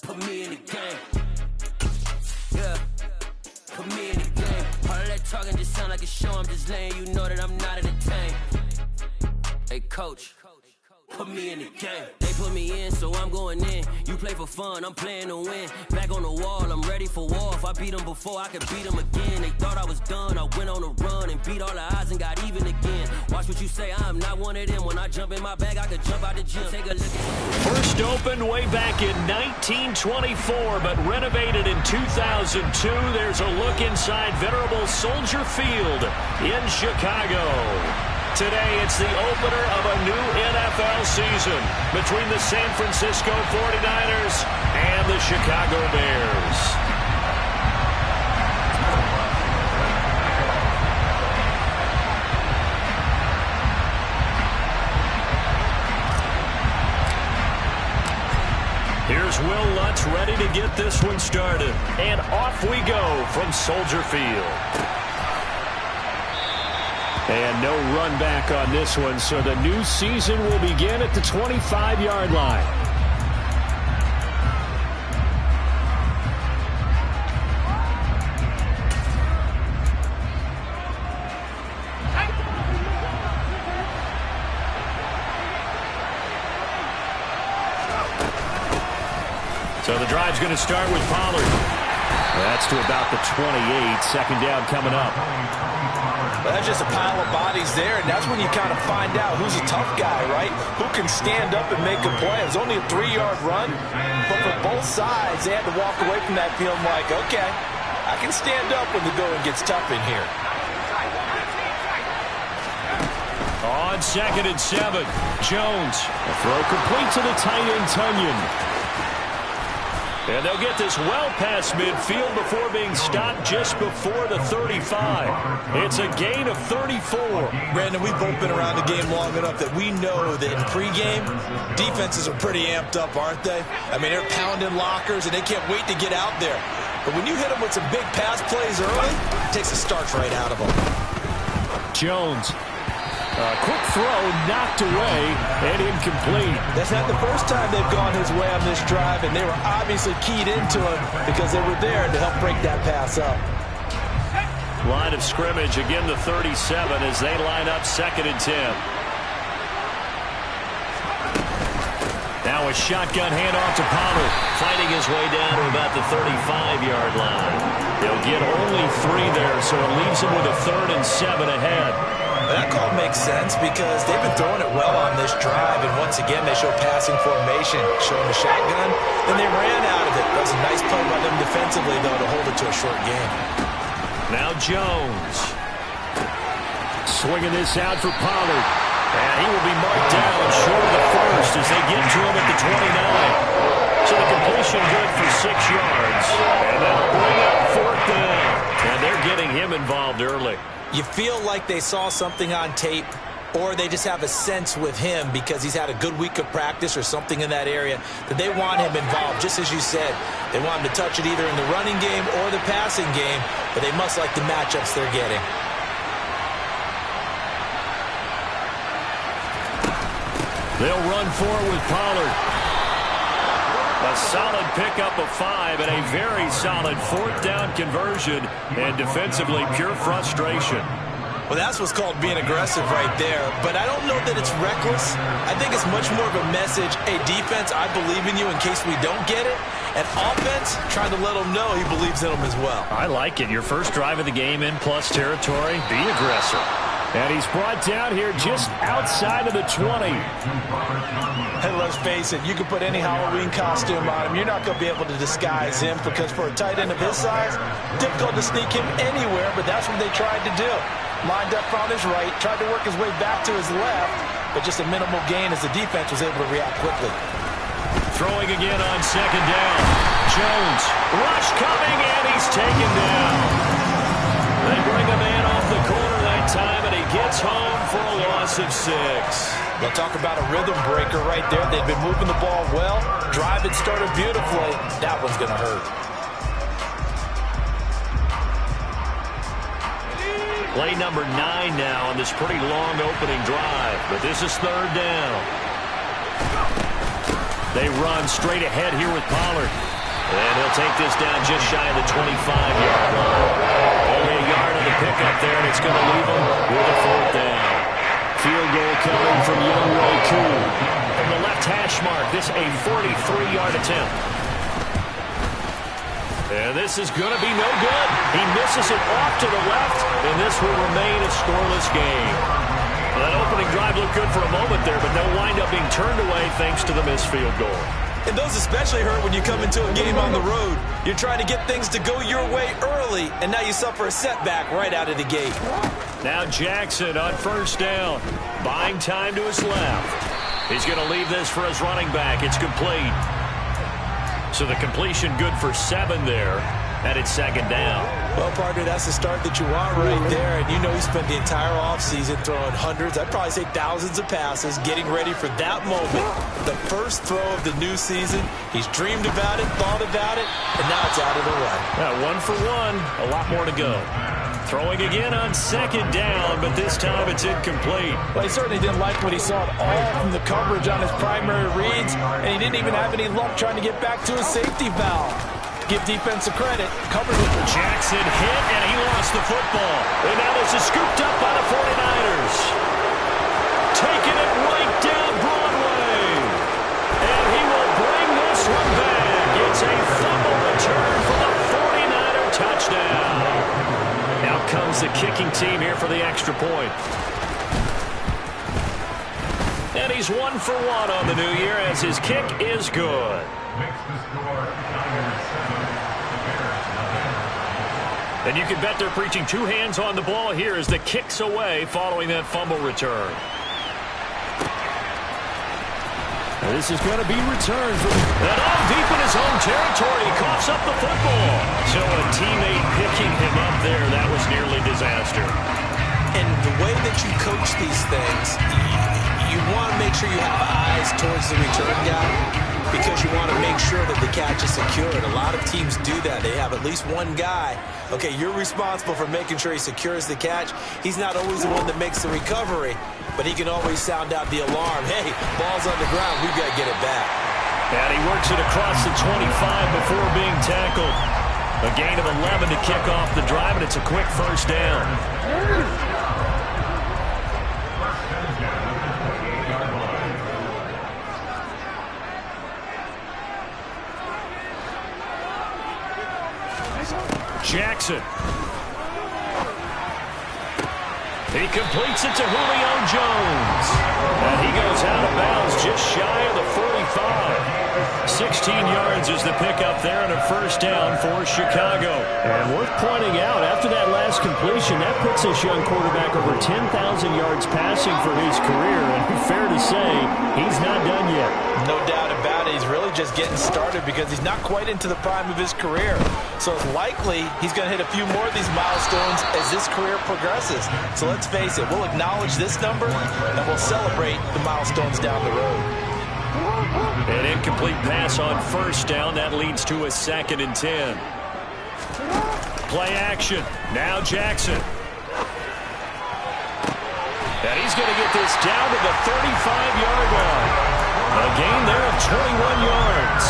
put me in the game. Yeah, put me in the game. All of that talking just sound like a show. I'm just letting you know that I'm not entertained. Hey, coach, put me in the game. They put me in, so I'm going in. You play for fun, I'm playing to win. Back on the wall, I'm ready for war. If I beat them before, I could beat them again. They thought I was done, I went on a run and beat all the odds and got even again. Watch what you say, I'm not one of them. When I jump in my bag, I could jump out the gym. Take a look at First opened way back in 1924, but renovated in 2002. There's a look inside venerable Soldier Field in Chicago. Today, it's the opener of a new NFL season between the San Francisco 49ers and the Chicago Bears. Here's Will Lutz ready to get this one started. And off we go from Soldier Field. And no run back on this one, so the new season will begin at the 25-yard line. So the drive's going to start with Pollard. That's to about the 28. Second down coming up. Well, that's just a pile of bodies there, and that's when you kind of find out who's a tough guy, right? Who can stand up and make a play. It was only a 3-yard run, but for both sides, they had to walk away from that feeling like, okay, I can stand up when the going gets tough in here. On 2nd and 7, Jones. A throw complete to the tight end, Tunyon. And they'll get this well past midfield before being stopped just before the 35. It's a gain of 34. Brandon, we've both been around the game long enough that we know that in pregame, defenses are pretty amped up, aren't they? I mean, they're pounding lockers, and they can't wait to get out there. But when you hit them with some big pass plays early, it takes the starch right out of them. Jones. A quick throw knocked away and incomplete. That's not the first time they've gone his way on this drive, and they were obviously keyed into him because they were there to help break that pass up. Line of scrimmage, again the 37 as they line up 2nd and 10. Now a shotgun handoff to Pollard, fighting his way down to about the 35-yard line. They'll get only 3 there, so it leaves him with a 3rd and 7 ahead. That call makes sense because they've been throwing it well on this drive, and once again they show passing formation, showing the shotgun, and they ran out of it. That was a nice play by them defensively, though, to hold it to a short game. Now Jones. Swinging this out for Pollard. And he will be marked down short of the first as they get to him at the 29. So the completion good for 6 yards. And they'll bring up 4th down. And they're getting him involved early. You feel like they saw something on tape, or they just have a sense with him because he's had a good week of practice or something in that area that they want him involved. Just as you said, they want him to touch it either in the running game or the passing game, but they must like the matchups they're getting. They'll run forward with Pollard. A solid pickup of 5 and a very solid 4th down conversion, and defensively pure frustration. Well, that's what's called being aggressive right there, but I don't know that it's reckless. I think it's much more of a message, hey, defense, I believe in you in case we don't get it, and offense, trying to let them know he believes in them as well. I like it. Your first drive of the game in plus territory, be aggressive. And he's brought down here just outside of the 20. Hey, let's face it, you can put any Halloween costume on him. You're not going to be able to disguise him because for a tight end of his size, difficult to sneak him anywhere, but that's what they tried to do. Lined up on his right, tried to work his way back to his left, but just a minimal gain as the defense was able to react quickly. Throwing again on 2nd down. Jones, rush coming, and he's taken down. They bring a man off the corner that time, and he gets home for a loss of 6. They'll talk about a rhythm breaker right there. They've been moving the ball well. Drive had started beautifully. That one's going to hurt. Play number 9 now on this pretty long opening drive, but this is 3rd down. They run straight ahead here with Pollard. And he'll take this down just shy of the 25-yard line. Only a yard on the pickup there, and it's going to leave him with a 4th down. Field goal coming from Younghoe Koo. From the left hash mark, this a 43-yard attempt. And this is going to be no good. He misses it off to the left, and this will remain a scoreless game. Well, that opening drive looked good for a moment there, but they'll wind up being turned away thanks to the missed field goal. And those especially hurt when you come into a game on the road. You're trying to get things to go your way early, and now you suffer a setback right out of the gate. Now Jackson on 1st down, buying time to his left. He's going to leave this for his running back. It's complete. So the completion good for 7 there, and it's 2nd down. Well, partner, that's the start that you want right there. And you know he spent the entire offseason throwing hundreds, I'd probably say thousands of passes, getting ready for that moment. The first throw of the new season. He's dreamed about it, thought about it, and now it's out of the run. Yeah, 1 for 1, a lot more to go. Throwing again on 2nd down, but this time it's incomplete. Well, he certainly didn't like what he saw at all from the coverage on his primary reads, and he didn't even have any luck trying to get back to his safety valve. Give defensive credit. Covered with Jackson hit, and he lost the football. And now this is scooped up by the 49ers. Taking it right down Broadway. And he will bring this one back. It's a fumble return for the 49er touchdown. Now comes the kicking team here for the extra point. And he's 1 for 1 on the new year as his kick is good. And you can bet they're preaching 2 hands on the ball here as the kick's away following that fumble return. And this is going to be returned from deep in his own territory. He coughs up the football. So a teammate picking him up there, that was nearly disaster. And the way that you coach these things, you want to make sure you have eyes towards the return guy, because you want to make sure that the catch is secure. And a lot of teams do that. They have at least one guy. Okay, you're responsible for making sure he secures the catch. He's not always the one that makes the recovery, but he can always sound out the alarm. Hey, ball's on the ground. We've got to get it back. And he works it across the 25 before being tackled. A gain of 11 to kick off the drive, and it's a quick 1st down. Jackson. He completes it to Julio Jones. And he goes out of bounds just shy of the 45. 16 yards is the pickup there and a 1st down for Chicago. And worth pointing out, after that last completion, that puts this young quarterback over 10,000 yards passing for his career. And fair to say, he's not done yet. No doubt about it. He's really just getting started because he's not quite into the prime of his career. So it's likely he's going to hit a few more of these milestones as this career progresses. So let's face it, we'll acknowledge this number and we'll celebrate the milestones down the road. An incomplete pass on 1st down. That leads to a 2nd and 10. Play action. Now Jackson. And he's going to get this down to the 35-yard line. A gain there of 21 yards.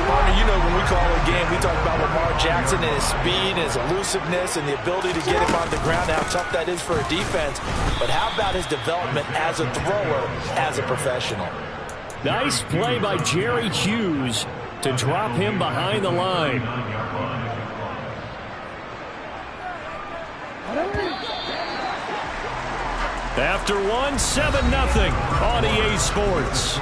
Partner, you know when we call a game, we talk about Lamar Jackson and his speed and his elusiveness and the ability to get him on the ground, how tough that is for a defense. But how about his development as a thrower, as a professional? Nice play by Jerry Hughes to drop him behind the line. After 7-0 on EA Sports.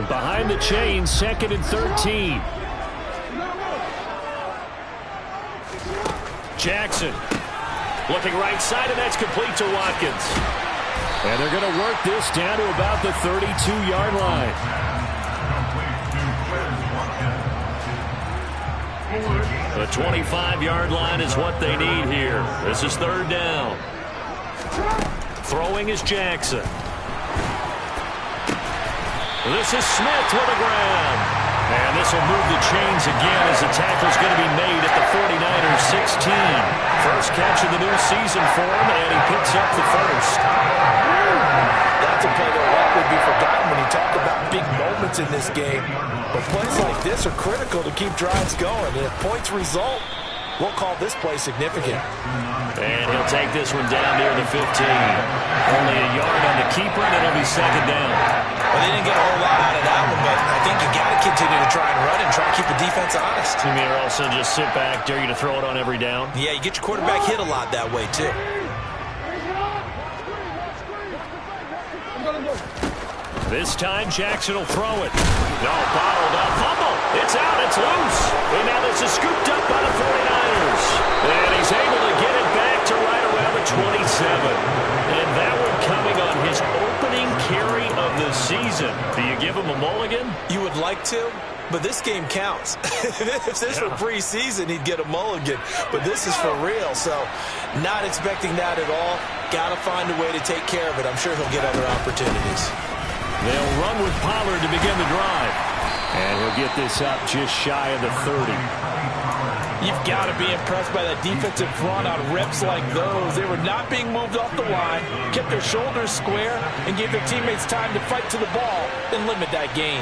Behind the chain, 2nd and 13. Jackson looking right side, and that's complete to Watkins. And they're going to work this down to about the 32-yard line. The 25-yard line is what they need here. This is 3rd down. Throwing is Jackson. This is Smith with a grab. And this will move the chains again as the tackle's going to be made at the 49ers 16. First catch of the new season for him, and he picks up the first. That's a play that will likely be forgotten when you talk about big moments in this game. But plays like this are critical to keep drives going. And if points result, we'll call this play significant. And he'll take this one down near the 15. Only a yard on the keeper, and it'll be second down. Well, they didn't get a whole lot out of that one, but I think you got to continue to try and run and try and keep the defense honest. You mean also just sit back, dare you to throw it on every down? Yeah, you get your quarterback hit a lot that way, too. This time, Jackson will throw it. No, bottled up. Fumble. It's out. It's loose. And now this is scooped up by the 49ers. And he's able to get it back to right around the 27. And that one coming on his opening carry of the season. Do you give him a mulligan? You would like to, but this game counts. If this were preseason, he'd get a mulligan. But this is for real, so not expecting that at all. Got to find a way to take care of it. I'm sure he'll get other opportunities. They'll run with Pollard to begin the drive. And he'll get this up just shy of the 30. You've got to be impressed by that defensive front on reps like those. They were not being moved off the line, kept their shoulders square, and gave their teammates time to fight to the ball and limit that gain.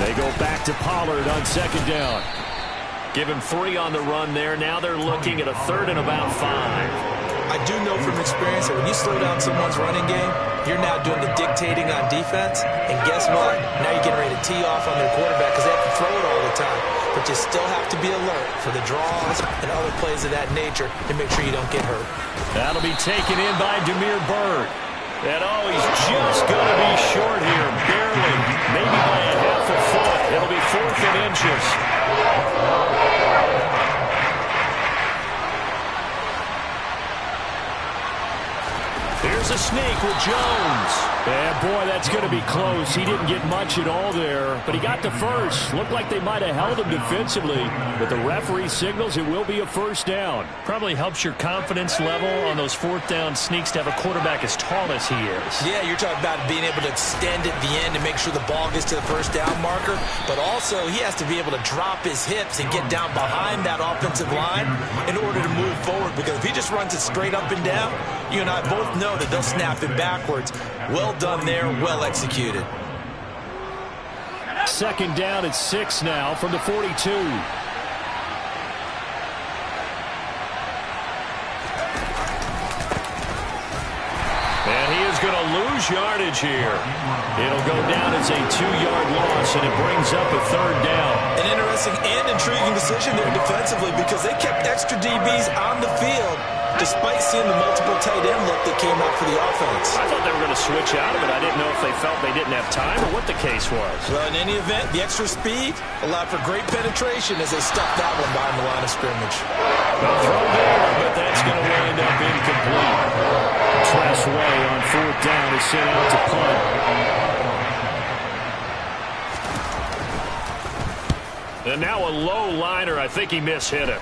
They go back to Pollard on second down. Give him 3 on the run there. Now they're looking at a third and about 5. I do know from experience that when you slow down someone's running game, you're now doing the dictating on defense. And guess what? Now you're getting ready to tee off on their quarterback because they have to throw it all the time. But you still have to be alert for the draws and other plays of that nature to make sure you don't get hurt. That'll be taken in by Demir Bird. And oh, he's just going to be short here. Barely. Maybe by a half a foot. It'll be 4th and inches. Here's a sneak with Jones. And boy, that's going to be close. He didn't get much at all there, but he got the first. Looked like they might have held him defensively, but the referee signals it will be a first down. Probably helps your confidence level on those 4th down sneaks to have a quarterback as tall as he is. Yeah, you're talking about being able to extend at the end and make sure the ball gets to the first down marker, but also he has to be able to drop his hips and get down behind that offensive line in order to move forward, because if he just runs it straight up and down, you and I both know that they'll snap it backwards. Well done there, well executed. Second down at 6 now from the 42. And he is going to lose yardage here. It'll go down as a 2-yard loss, and it brings up a third down. An interesting and intriguing decision there defensively, because they kept extra DBs on the field despite seeing the multiple tight end look that came out for the offense. I thought they were going to switch out of it. I didn't know if they felt they didn't have time or what the case was. Well, in any event, the extra speed allowed for great penetration as they stuffed that one behind the line of scrimmage. The throw there, but that's going to wind up incomplete. Tress Way on 4th down is sent out to punt. And now a low liner. I think he mishit it.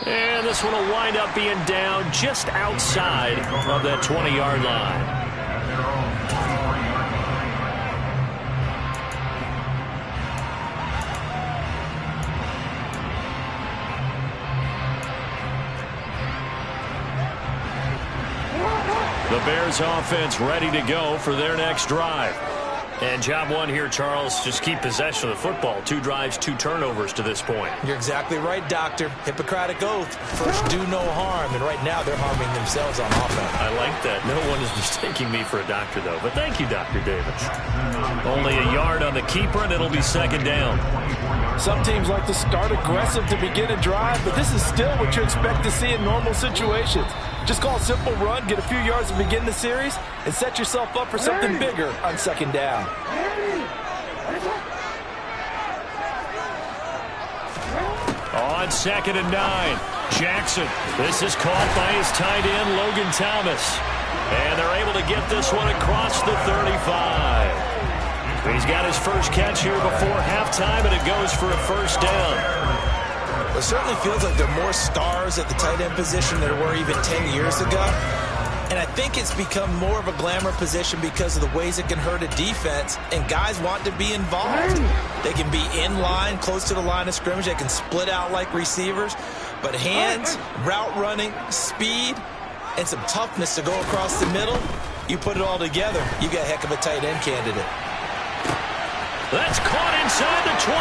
And this one will wind up being down just outside of that 20-yard line. The Bears offense ready to go for their next drive. And job one here, Charles, just keep possession of the football. 2 drives, 2 turnovers to this point. You're exactly right, Doctor. Hippocratic oath. First, do no harm. And right now, they're harming themselves on offense. I like that. No one is mistaking me for a doctor, though. But thank you, Dr. Davis. Only a yard on the keeper, and it'll be second down. Some teams like to start aggressive to begin a drive, but this is still what you expect to see in normal situations. Just call a simple run, get a few yards to begin the series, and set yourself up for something bigger on second down. On 2nd and 9, Jackson. This is caught by his tight end, Logan Thomas. And they're able to get this one across the 35. He's got his first catch here before halftime, and it goes for a first down. It certainly feels like there are more stars at the tight end position than there were even 10 years ago. And I think it's become more of a glamour position because of the ways it can hurt a defense, and guys want to be involved. They can be in line, close to the line of scrimmage. They can split out like receivers. But hands, route running, speed, and some toughness to go across the middle, you put it all together, you got a heck of a tight end candidate. That's caught inside the 20.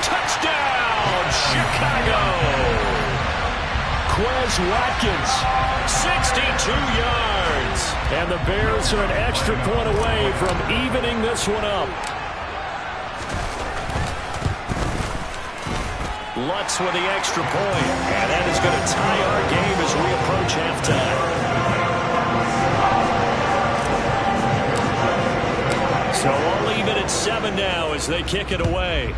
Touchdown, Chicago. Quez Watkins, 62 yards. And the Bears are an extra point away from evening this one up. Lutz with the extra point. And that is going to tie our game as we approach halftime. So all even at 7 now as they kick it away.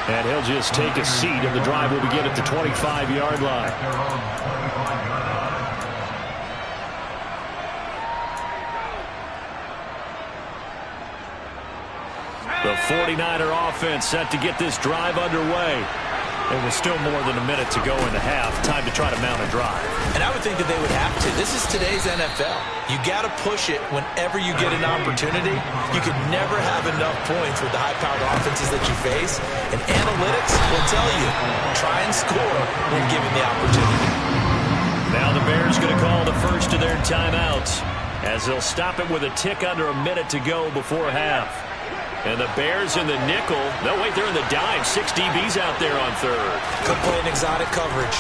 And he'll just take a seat, and the drive will begin at the 25-yard line. The 49er offense set to get this drive underway. And with still more than a minute to go in the half, time to try to mount a drive. And I would think that they would have to. This is today's NFL. You got to push it whenever you get an opportunity. You can never have enough points with the high-powered offenses that you face. And analytics will tell you, try and score when given the opportunity. Now the Bears going to call the first of their timeouts as they'll stop it with a tick under a minute to go before half. And the Bears in the nickel. No, wait, they're in the dime. 6 DBs out there on third. Good play in exotic coverage.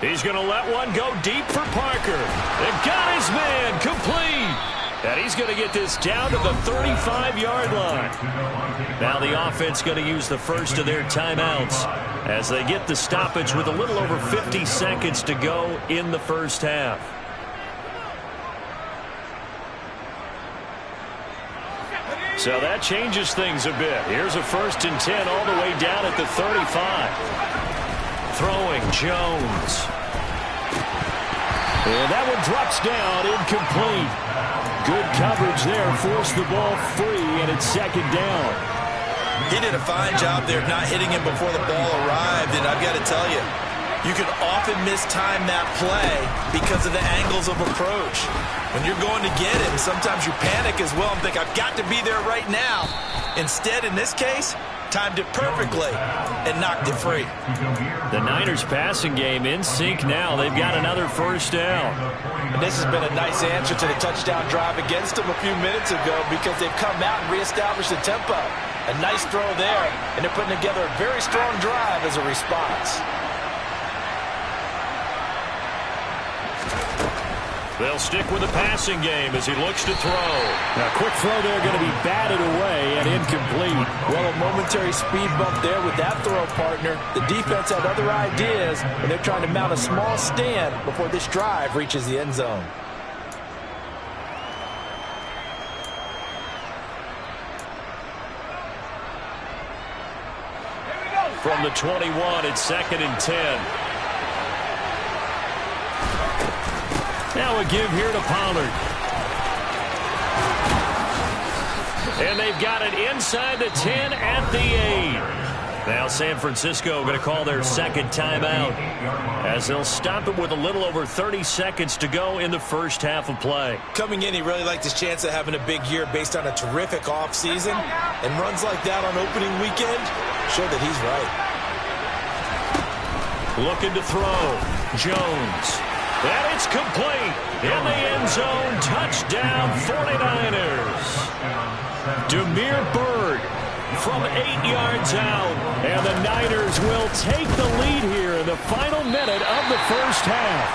He's going to let one go deep for Parker. And got his man complete. And he's going to get this down to the 35-yard line. Now the offense going to use the first of their timeouts as they get the stoppage with a little over 50 seconds to go in the first half. So that changes things a bit. Here's a 1st and 10 all the way down at the 35. Throwing Jones. And that one drops down, incomplete. Good coverage there, forced the ball free, and it's 2nd down. He did a fine job there not hitting him before the ball arrived, and I've got to tell you, you can often mistime that play because of the angles of approach. When you're going to get him, sometimes you panic as well and think, I've got to be there right now. Instead, in this case, timed it perfectly and knocked it free. The Niners passing game in sync now. They've got another 1st down. And this has been a nice answer to the touchdown drive against them a few minutes ago because they've come out and reestablished the tempo. A nice throw there, and they're putting together a very strong drive as a response. They'll stick with the passing game as he looks to throw. Now, quick throw there going to be batted away and incomplete. Well, a momentary speed bump there with that throw, partner. The defense had other ideas, and they're trying to mount a small stand before this drive reaches the end zone. From the 21, it's 2nd and 10. Now a give here to Pollard. And they've got it inside the 10 at the 8. Now San Francisco going to call their 2nd timeout as they'll stop it with a little over 30 seconds to go in the first half of play. Coming in, he really liked his chance of having a big year based on a terrific offseason. And runs like that on opening weekend show that he's right. Looking to throw. Jones. And it's complete. In the end zone. Touchdown 49ers. Demir Bird from 8 yards out. And the Niners will take the lead here in the final minute of the first half.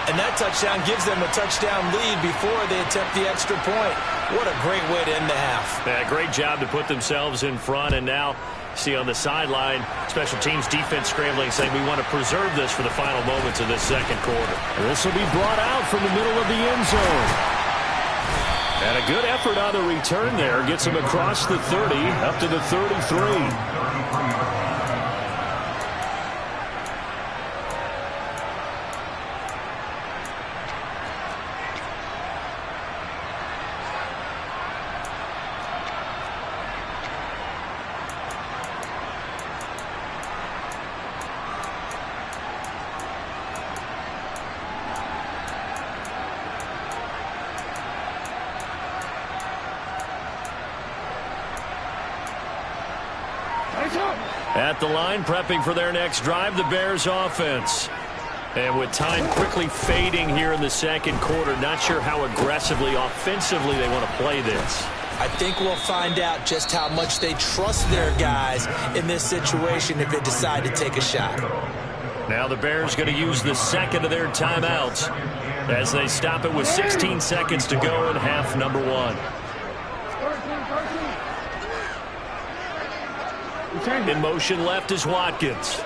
And that touchdown gives them a touchdown lead before they attempt the extra point. What a great way to end the half. Yeah, great job to put themselves in front. And now, see on the sideline, special teams defense scrambling, saying we want to preserve this for the final moments of this second quarter. This will be brought out from the middle of the end zone. And a good effort on the return there. Gets him across the 30, up to the 33. At the line, prepping for their next drive, the Bears offense. And with time quickly fading here in the second quarter, not sure how aggressively, offensively they want to play this. I think we'll find out just how much they trust their guys in this situation if they decide to take a shot. Now the Bears going to use the second of their timeouts as they stop it with 16 seconds to go in half number one. In motion left is Watkins.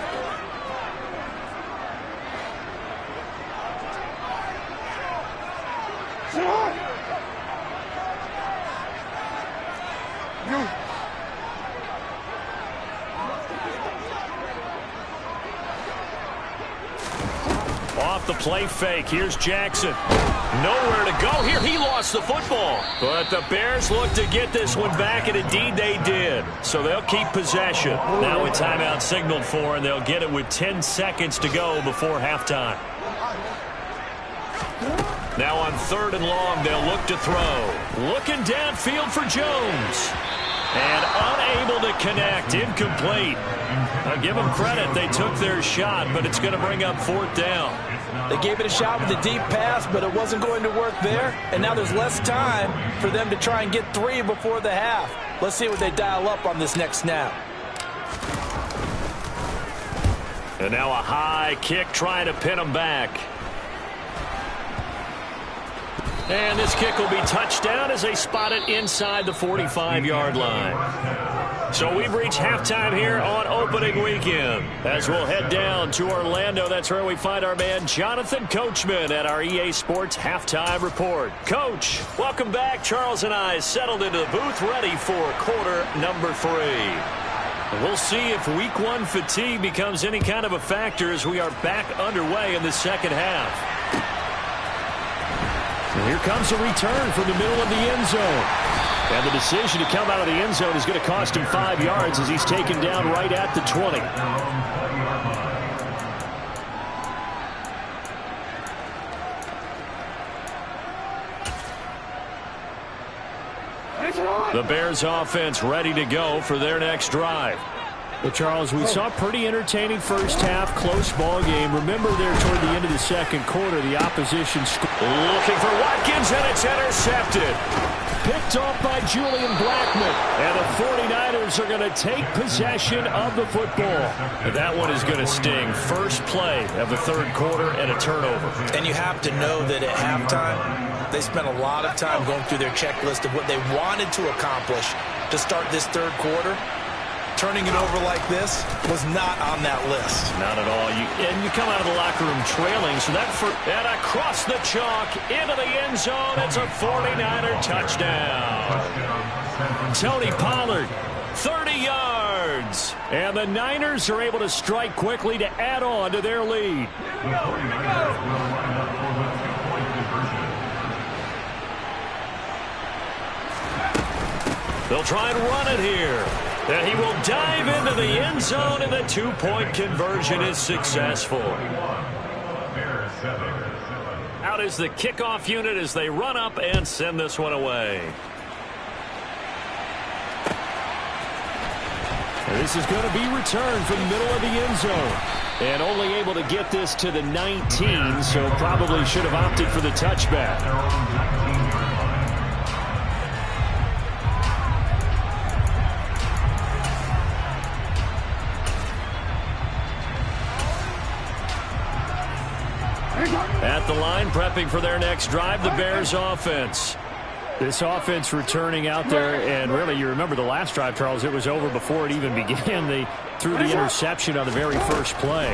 Off the play fake. Here's Jackson. Nowhere to go here. He lost the football. But the Bears look to get this one back, and indeed they did. So they'll keep possession. Now a timeout signaled for, and they'll get it with 10 seconds to go before halftime. Now on 3rd and long, they'll look to throw. Looking downfield for Jones. And unable to connect. Incomplete. I'll give them credit. They took their shot, but it's going to bring up 4th down. They gave it a shot with a deep pass, but it wasn't going to work there. And now there's less time for them to try and get 3 before the half. Let's see what they dial up on this next snap. And now a high kick trying to pin them back. And this kick will be touchdown as they spot it inside the 45-yard line. So we've reached halftime here on opening weekend. As we'll head down to Orlando, that's where we find our man Jonathan Coachman at our EA Sports Halftime Report. Coach, welcome back. Charles and I settled into the booth ready for quarter number 3. We'll see if week 1 fatigue becomes any kind of a factor as we are back underway in the second half. And here comes a return from the middle of the end zone. And the decision to come out of the end zone is going to cost him 5 yards as he's taken down right at the 20. The Bears offense ready to go for their next drive. Well, Charles, we saw a pretty entertaining first half, close ball game. Remember there toward the end of the second quarter, the opposition looking for Watkins, and it's intercepted. Picked off by Julian Blackman. And the 49ers are going to take possession of the football. And that one is going to sting. First play of the third quarter and a turnover. And you have to know that at halftime, they spent a lot of time going through their checklist of what they wanted to accomplish to start this third quarter. Turning it over like this was not on that list. Not at all. And you come out of the locker room trailing, so that and across the chalk into the end zone. It's a 49er touchdown. Tony Pollard, 30 yards. And the Niners are able to strike quickly to add on to their lead. They'll try and run it here. And he will dive into the end zone, and the two-point conversion is successful. Out is the kickoff unit as they run up and send this one away. And this is going to be returned from the middle of the end zone. And only able to get this to the 19, so probably should have opted for the touchback. At the line, prepping for their next drive, the Bears offense. This offense returning out there, and really, you remember the last drive, Charles, it was over before it even began. They threw the interception on the very first play.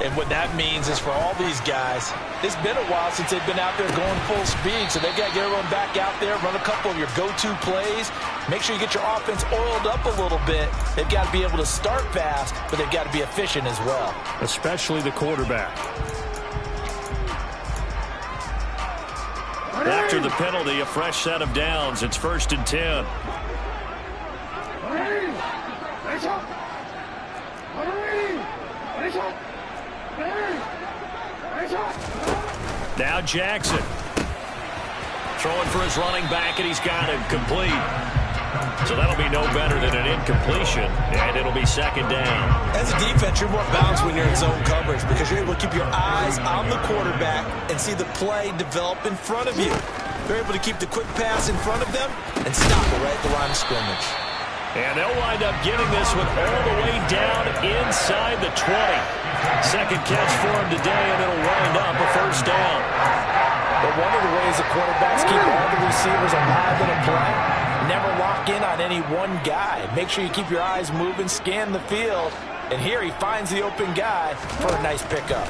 And what that means is for all these guys, it's been a while since they've been out there going full speed, so they've got to get everyone back out there, run a couple of your go-to plays, make sure you get your offense oiled up a little bit. They've got to be able to start fast, but they've got to be efficient as well. Especially the quarterback. After the penalty, a fresh set of downs. It's 1st and 10. Now Jackson. Throwing for his running back, and he's got it complete. So that'll be no better than an incompletion, and it'll be second down. As a defense, you're more balanced when you're in zone coverage because you're able to keep your eyes on the quarterback and see the play develop in front of you. They're able to keep the quick pass in front of them and stop it right at the line of scrimmage. And they'll wind up getting this one all the way down inside the 20. Second catch for him today, and it'll wind up a first down. But one of the ways the quarterbacks keep all the receivers alive in a play, never lock in on any one guy. Make sure you keep your eyes moving, scan the field, and here he finds the open guy for a nice pickup.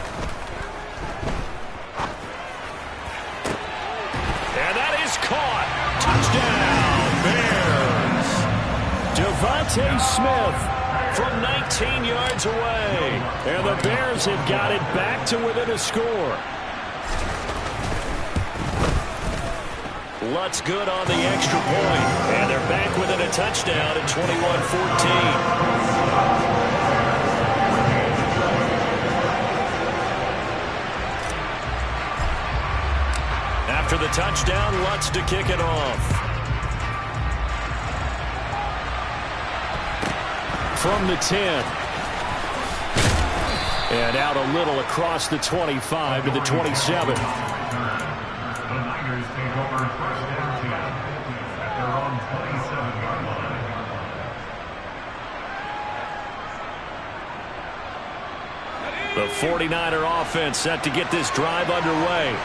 And that is caught. Touchdown, Bears. Devontae Smith from 19 yards away. And the Bears have got it back to within a score. Lutz good on the extra point. And they're back within a touchdown at 21-14. After the touchdown, Lutz to kick it off. From the 10. And out a little across the 25 to the 27. The 49er offense set to get this drive underway.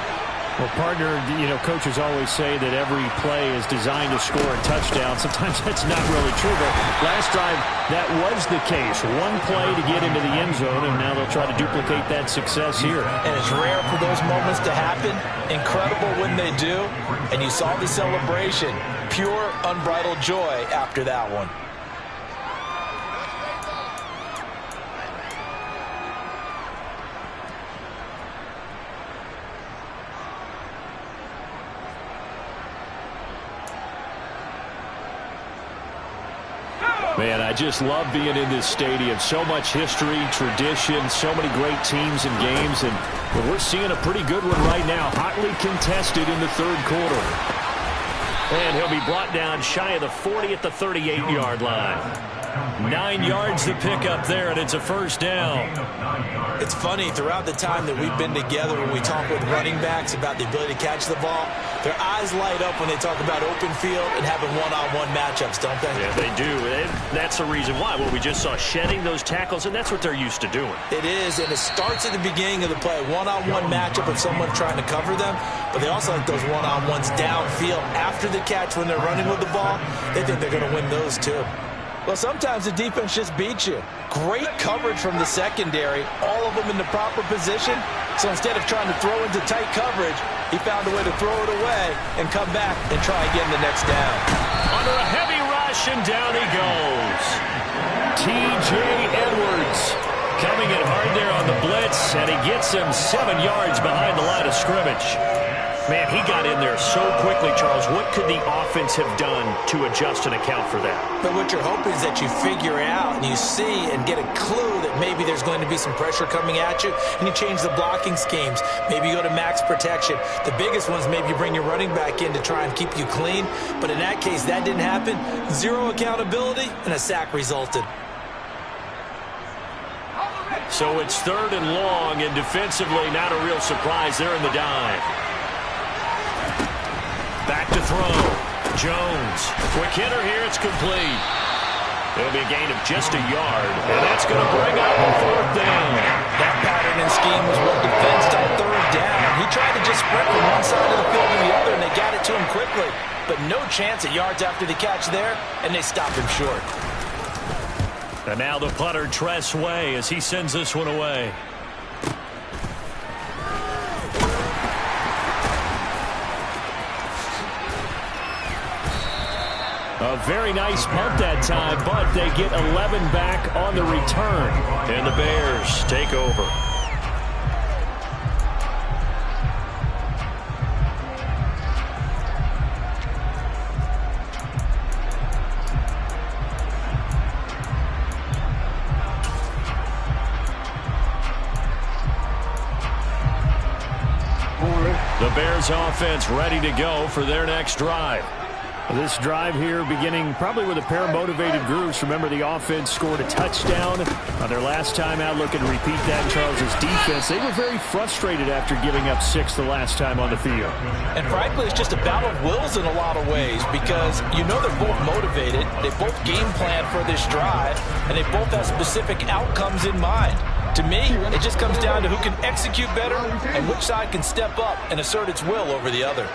Well, partner, coaches always say that every play is designed to score a touchdown. Sometimes that's not really true, but last drive, that was the case. One play to get into the end zone, and now they'll try to duplicate that success here. And it's rare for those moments to happen. Incredible when they do. And you saw the celebration. Pure, unbridled joy after that one. Man, I just love being in this stadium. So much history, tradition, so many great teams and games. And we're seeing a pretty good one right now. Hotly contested in the third quarter. And he'll be brought down shy of the 40 at the 38-yard line. 9 yards to pick up there, and it's a first down. It's funny, throughout the time that we've been together, when we talk with running backs about the ability to catch the ball, their eyes light up when they talk about open field and having one-on-one matchups, don't they? Yeah, they do. And that's the reason why. Well, we just saw shedding those tackles, and that's what they're used to doing. It is, and it starts at the beginning of the play. One-on-one matchup of someone trying to cover them, but they also like those one-on-ones downfield after the catch when they're running with the ball. They think they're going to win those too. Well, sometimes the defense just beats you. Great coverage from the secondary, all of them in the proper position. So instead of trying to throw into tight coverage, he found a way to throw it away and come back and try again the next down. Under a heavy rush, and down he goes. T.J. Edwards coming in hard there on the blitz, and he gets him 7 yards behind the line of scrimmage. Man, he got in there so quickly, Charles. What could the offense have done to adjust and account for that? But what you're hoping is that you figure out and you see and get a clue that maybe there's going to be some pressure coming at you, and you change the blocking schemes. Maybe you go to max protection. The biggest ones, maybe you bring your running back in to try and keep you clean. But in that case, that didn't happen. Zero accountability, and a sack resulted. So it's 3rd and long, and defensively not a real surprise there in the dive. Back to throw. Jones. Quick hitter here. It's complete. It'll be a gain of just a yard, and that's going to bring up a 4th down. That pattern and scheme was what defensed on 3rd down. He tried to just sprint from one side of the field to the other, and they got it to him quickly. But no chance at yards after the catch there, and they stopped him short. And now the punter, Tress Way, as he sends this one away. A very nice punt that time, but they get 11 back on the return. And the Bears take over. The Bears offense ready to go for their next drive. This drive here beginning probably with a pair of motivated groups. Remember, the offense scored a touchdown on their last time out. Looking to repeat that. Charles' defense, they were very frustrated after giving up 6 the last time on the field. And frankly, it's just a battle of wills in a lot of ways because you know they're both motivated. They both game plan for this drive, and they both have specific outcomes in mind. To me, it just comes down to who can execute better and which side can step up and assert its will over the other.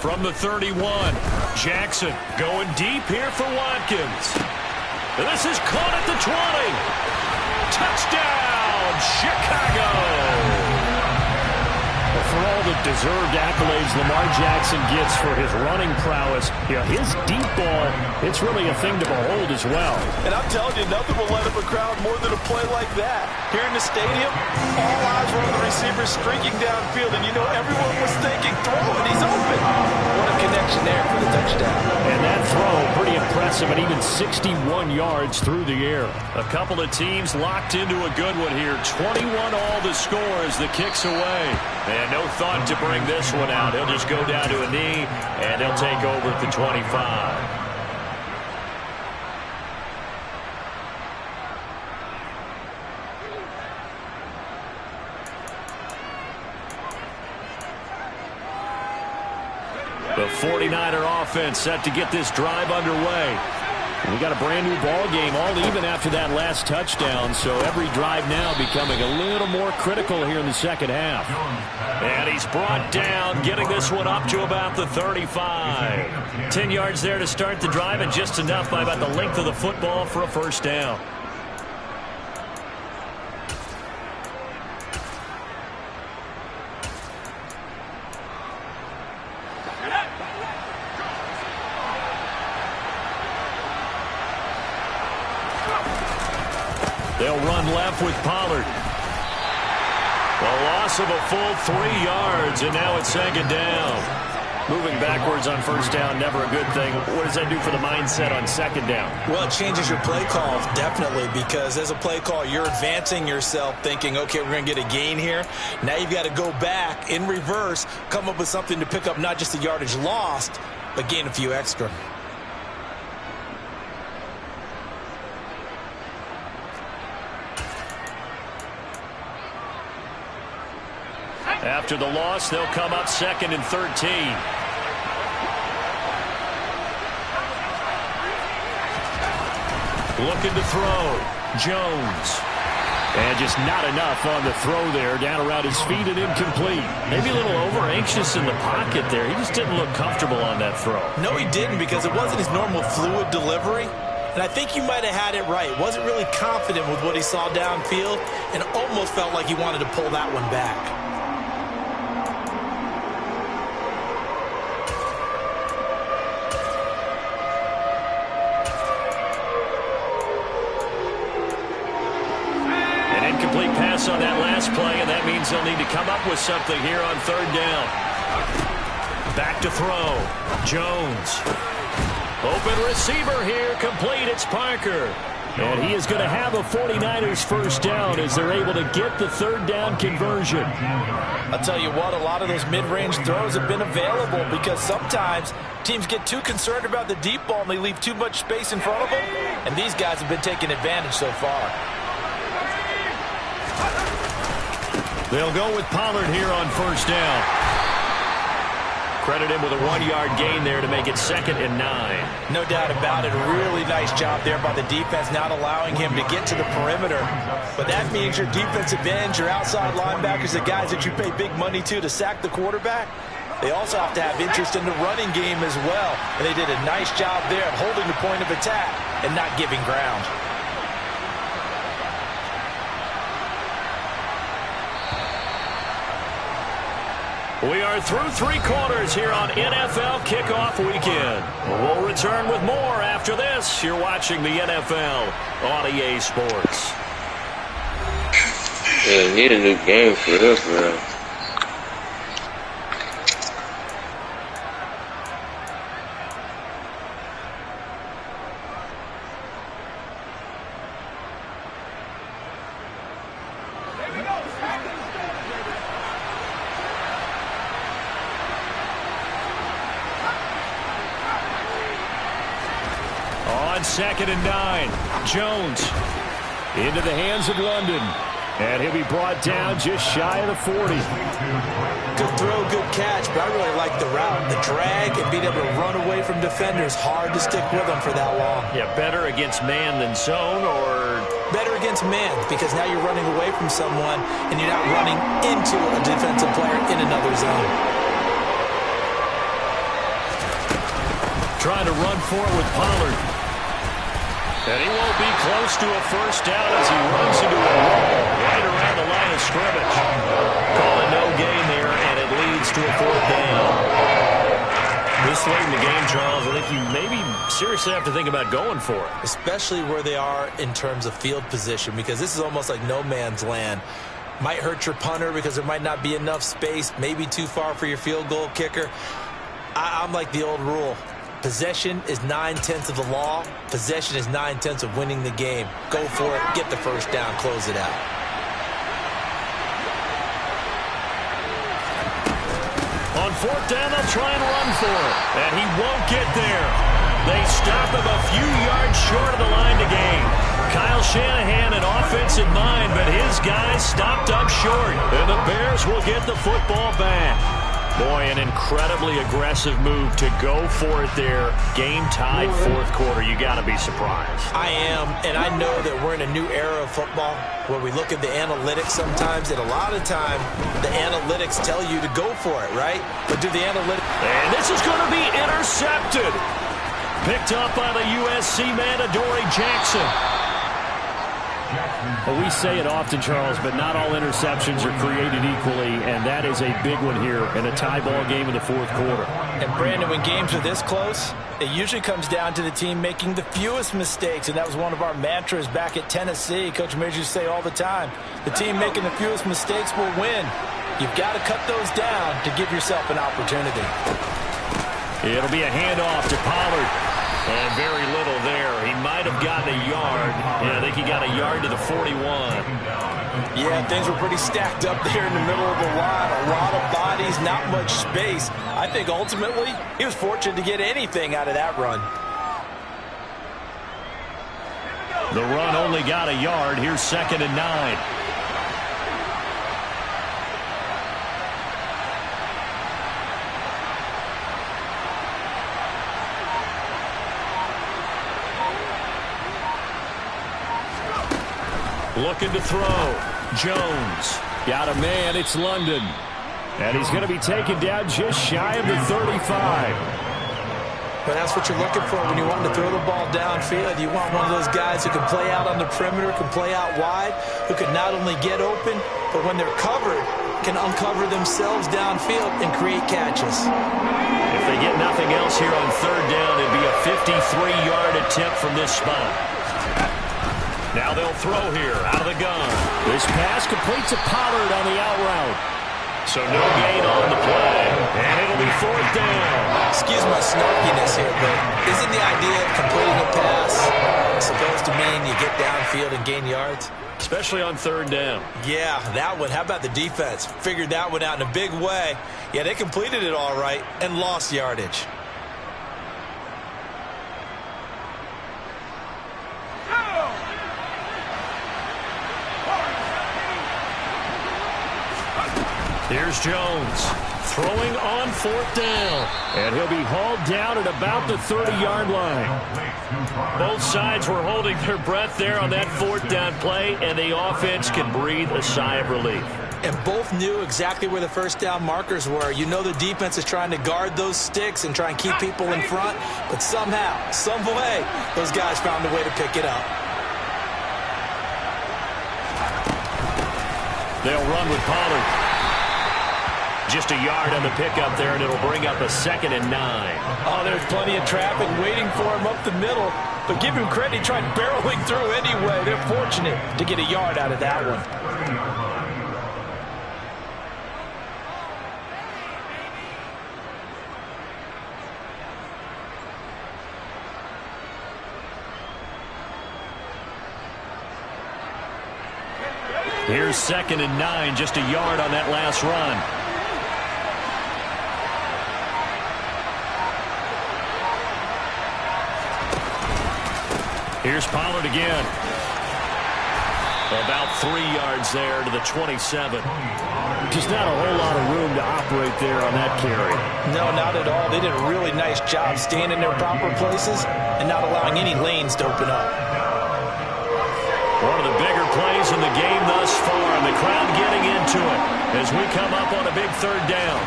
From the 31, Jackson going deep here for Watkins. And this is caught at the 20. Touchdown, Chicago! For all the deserved accolades Lamar Jackson gets for his running prowess, his deep ball, it's really a thing to behold as well. And I'm telling you, nothing will light up a crowd more than a play like that. Here in the stadium, all eyes were on the receiver streaking downfield, and you know everyone was thinking, throw it, he's open. What a connection there for the touchdown. And that throw, pretty impressive, and even 61 yards through the air. A couple of teams locked into a good one here. 21 all the score as the kick's away. And no thought to bring this one out. He'll just go down to a knee, and he'll take over at the 25. The 49er offense set to get this drive underway. We got a brand new ball game, all even after that last touchdown, so every drive now becoming a little more critical here in the second half. And he's brought down, getting this one up to about the 35. 10 yards there to start the drive, and just enough by about the length of the football for a first down. They'll run left with Pollard. A loss of a full 3 yards, and now it's second down. Moving backwards on first down, never a good thing. What does that do for the mindset on second down? Well, it changes your play calls, definitely, because as a play call, you're advancing yourself thinking, okay, we're going to get a gain here. Now you've got to go back in reverse, come up with something to pick up not just the yardage lost, but gain a few extra. After the loss, they'll come up 2nd and 13. Looking to throw. Jones. And just not enough on the throw there. Down around his feet and incomplete. Maybe a little over-anxious in the pocket there. He just didn't look comfortable on that throw. No, he didn't, because it wasn't his normal fluid delivery. And I think you might have had it right. Wasn't really confident with what he saw downfield and almost felt like he wanted to pull that one back. On that last play, and that means they'll need to come up with something here on third down. Back to throw. Jones. Open receiver here, complete. It's Parker. And he is going to have a 49ers first down as they're able to get the third down conversion. I'll tell you what, a lot of those mid-range throws have been available because sometimes teams get too concerned about the deep ball and they leave too much space in front of them, and these guys have been taking advantage so far. They'll go with Pollard here on first down. Credit him with a 1-yard gain there to make it 2nd and 9. No doubt about it. A really nice job there by the defense, not allowing him to get to the perimeter. But that means your defensive ends, your outside linebackers, the guys that you pay big money to sack the quarterback, they also have to have interest in the running game as well. And they did a nice job there of holding the point of attack and not giving ground. We are through 3 quarters here on NFL Kickoff Weekend. We'll return with more after this. You're watching the NFL on EA Sports. Yeah, need a new game for this, man. On 2nd and 9, Jones into the hands of London. And he'll be brought down just shy of the 40. Good throw, good catch, but I really like the route. The drag and being able to run away from defenders, hard to stick with them for that long. Yeah, better against man than zone, or? Better against man, because now you're running away from someone and you're not running into a defensive player in another zone. Trying to run for it with Pollard. And he won't be close to a first down as he runs into a wall right around the line of scrimmage. Call it no gain there, and it leads to a 4th down. This late in the game, Charles, I think you maybe seriously have to think about going for it. Especially where they are in terms of field position, because this is almost like no man's land. Might hurt your punter because there might not be enough space, maybe too far for your field goal kicker. I'm like the old rule. Possession is 9/10 of the law. Possession is 9/10 of winning the game. Go for it. Get the first down. Close it out. On 4th down, they'll try and run for it. And he won't get there. They stop him a few yards short of the line to gain. Kyle Shanahan an offense in mind, but his guys stopped up short. And the Bears will get the football back. Boy, an incredibly aggressive move to go for it there. Game-tied 4th quarter. You got to be surprised. I am, and I know that we're in a new era of football where we look at the analytics sometimes, and a lot of time the analytics tell you to go for it, right? But do the analytics... And this is going to be intercepted. Picked up by the USC man, Adoree Jackson. Well, we say it often, Charles, but not all interceptions are created equally, and that is a big one here in a tie ball game in the 4th quarter. And, Brandon, when games are this close, it usually comes down to the team making the fewest mistakes, and that was one of our mantras back at Tennessee. Coach Major used to say all the time, the team making the fewest mistakes will win. You've got to cut those down to give yourself an opportunity. It'll be a handoff to Pollard. And very little there. He might have gotten a yard. Yeah, I think he got a yard to the 41. Yeah, things were pretty stacked up there in the middle of the line. A lot of bodies, not much space. I think ultimately he was fortunate to get anything out of that run. The run only got a yard. Here's 2nd and 9. Looking to throw. Jones. Got a man. It's London. And he's going to be taken down just shy of the 35. But that's what you're looking for when you want to throw the ball downfield. You want one of those guys who can play out on the perimeter, can play out wide, who can not only get open, but when they're covered, can uncover themselves downfield and create catches. If they get nothing else here on 3rd down, it'd be a 53-yard attempt from this spot. Now they'll throw here out of the gun. This pass completes a Pollard on the out route. So no gain on the play. And it'll be 4th down. Excuse my snarkiness here, but isn't the idea of completing a pass supposed to mean you get downfield and gain yards? Especially on 3rd down. Yeah, that one. How about the defense? Figured that one out in a big way. Yeah, they completed it all right and lost yardage. Here's Jones throwing on 4th down. And he'll be hauled down at about the 30-yard line. Both sides were holding their breath there on that 4th down play, and the offense can breathe a sigh of relief. And both knew exactly where the first down markers were. You know the defense is trying to guard those sticks and try and keep people in front, but somehow, some way, those guys found a way to pick it up. They'll run with Pollard. Just a yard on the pickup there, and it'll bring up a 2nd and 9. Oh, there's plenty of traffic waiting for him up the middle. But give him credit, he tried barreling through anyway. They're fortunate to get a yard out of that one. Here's 2nd and 9, just a yard on that last run. Here's Pollard again. About 3 yards there to the 27. Just not a whole lot of room to operate there on that carry. No, not at all. They did a really nice job staying in their proper places and not allowing any lanes to open up. One of the bigger plays in the game thus far, and the crowd getting into it as we come up on a big third down.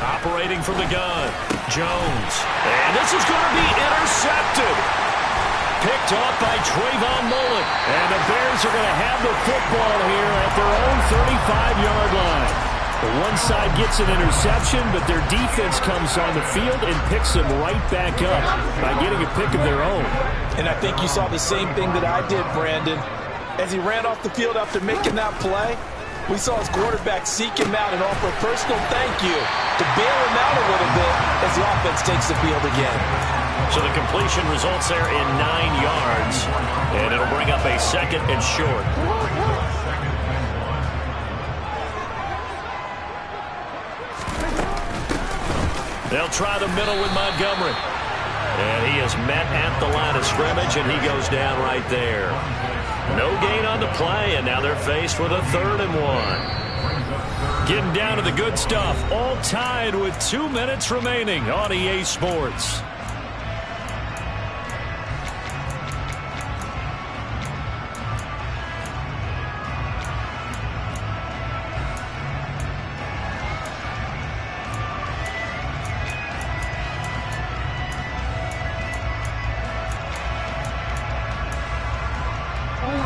Operating from the gun, Jones. And this is going to be intercepted. Picked off by Trayvon Mullen. And the Bears are going to have the football here at their own 35-yard line. The one side gets an interception, but their defense comes on the field and picks them right back up by getting a pick of their own. And I think you saw the same thing that I did, Brandon. As he ran off the field after making that play, we saw his quarterback seek him out and offer a personal thank you to bail him out a little bit as the offense takes the field again. So the completion results there in 9 yards, and it'll bring up a second and short. They'll try the middle with Montgomery. And he is met at the line of scrimmage, and he goes down right there. No gain on the play, and now they're faced with a 3rd and 1. Getting down to the good stuff, all tied with 2 minutes remaining on EA Sports.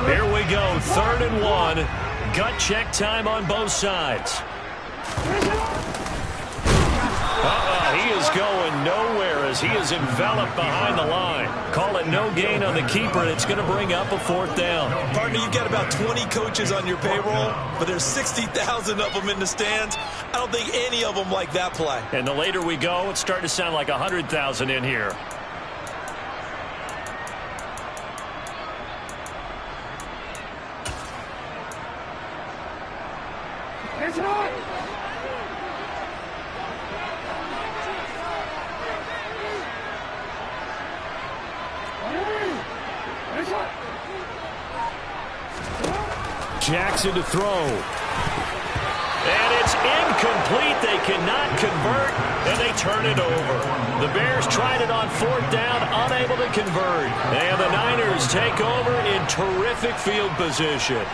Here we go, 3rd and 1. Gut check time on both sides. He is going nowhere as he is enveloped behind the line. Call it no gain on the keeper, and it's going to bring up a 4th down. Partner, you've got about 20 coaches on your payroll, but there's 60,000 of them in the stands. I don't think any of them like that play. And the later we go, it's starting to sound like 100,000 in here. Jackson to throw. And it's incomplete. They cannot convert, and they turn it over. The Bears tried it on 4th down, unable to convert. And the Niners take over in terrific field position.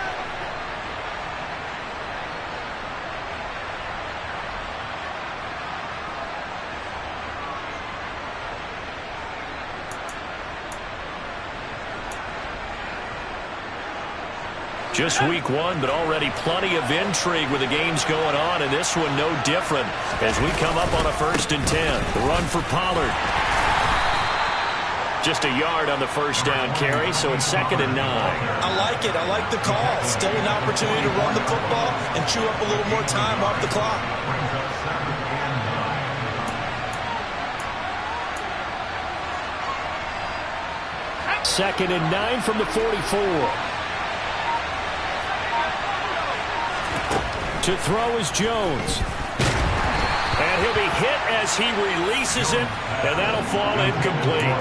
Just week 1, but already plenty of intrigue with the games going on, and this one no different as we come up on a 1st and 10. The run for Pollard. Just a yard on the 1st down carry, so it's 2nd and 9. I like it. I like the call. Still an opportunity to run the football and chew up a little more time off the clock. Second and 9 from the 44. To throw is Jones. And he'll be hit as he releases it, and that'll fall incomplete.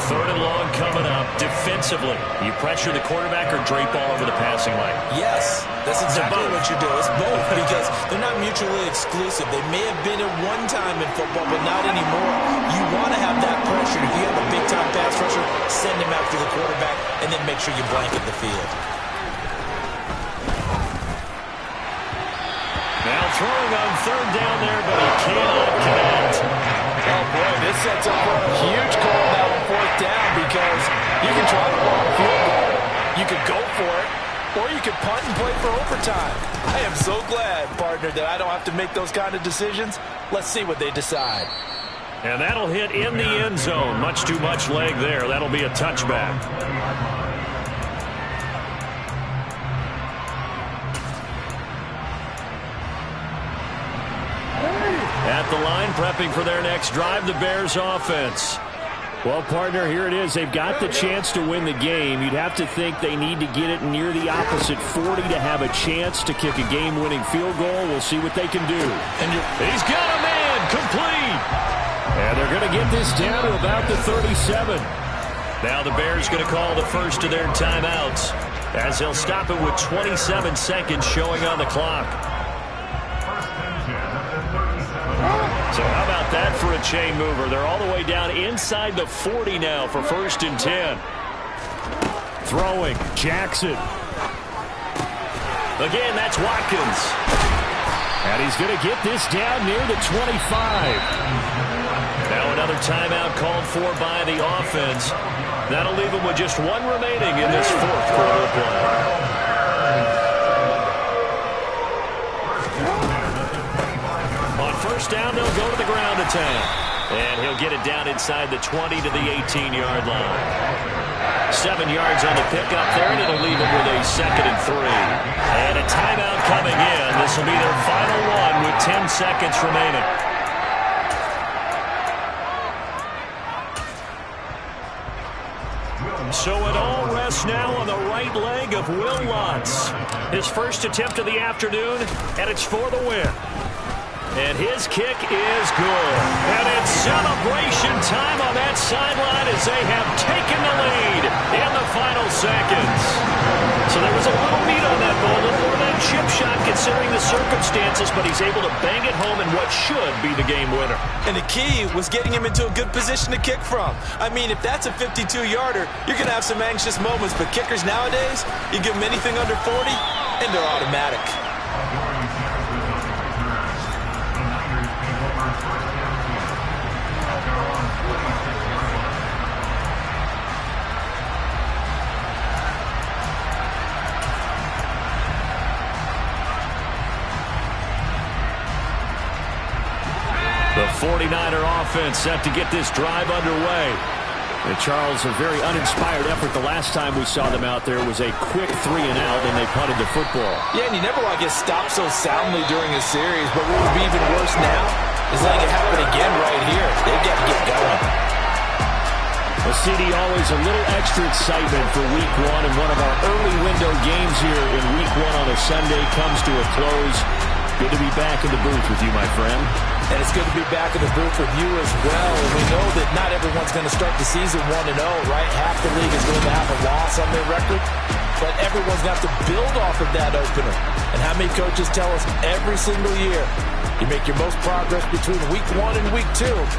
3rd and long coming up. Defensively, you pressure the quarterback or drape all over the passing lane? Yes, that's exactly what you do. It's both because they're not mutually exclusive. They may have been at one time in football, but not anymore. You want to have that pressure. If you have a big-time pass rusher, send him after the quarterback, and then make sure you blanket the field. Now throwing on 3rd down there, but he cannot connect. Oh, boy, this sets up for a huge call now on 4th down because you can try the long field goal. You could go for it, or you could punt and play for overtime. I am so glad, partner, that I don't have to make those kind of decisions. Let's see what they decide. And that'll hit in the end zone. Much too much leg there. That'll be a touchback. At the line, prepping for their next drive, the Bears offense. Well, partner, here it is. They've got the chance to win the game. You'd have to think they need to get it near the opposite 40 to have a chance to kick a game-winning field goal. We'll see what they can do. And he's got a man complete. And they're going to get this down to about the 37. Now the Bears going to call the first of their timeouts as they'll stop it with 27 seconds showing on the clock. So how about that for a chain mover? They're all the way down inside the 40 now for 1st and 10. Throwing, Jackson. Again, that's Watkins. And he's going to get this down near the 25. Now another timeout called for by the offense. That'll leave them with just one remaining in this 4th quarter of play. On 1st down, they'll go to the ground attack. And he'll get it down inside the 20 to the 18-yard line. 7 yards on the pickup there, and it'll leave them with a 2nd and 3. And a timeout coming in. This will be their final one with 10 seconds remaining. So it all rests now on the right leg of Will Lutz. His first attempt of the afternoon, and it's for the win. And his kick is good. And it's celebration time on that sideline as they have taken the lead in the final seconds. So there was a little meat on that ball, a little more of that chip shot considering the circumstances, but he's able to bang it home in what should be the game winner. And the key was getting him into a good position to kick from. I mean, if that's a 52-yarder, you're going to have some anxious moments, but kickers nowadays, you give them anything under 40, and they're automatic. The 49er offense set to get this drive underway. And Charles, a very uninspired effort. The last time we saw them out there was a quick 3 and out, and they punted the football. Yeah, and you never want to get stopped so soundly during a series, but what would be even worse now is letting it happen again right here. They've got to get going. Well, CD, always a little extra excitement for Week 1, and one of our early window games here in Week 1 on a Sunday comes to a close. Good to be back in the booth with you, my friend. And it's good to be back in the booth with you as well. And we know that not everyone's going to start the season 1-0, right? Half the league is going to have a loss on their record. But everyone's going to have to build off of that opener. And how many coaches tell us every single year, you make your most progress between Week 1 and Week 2.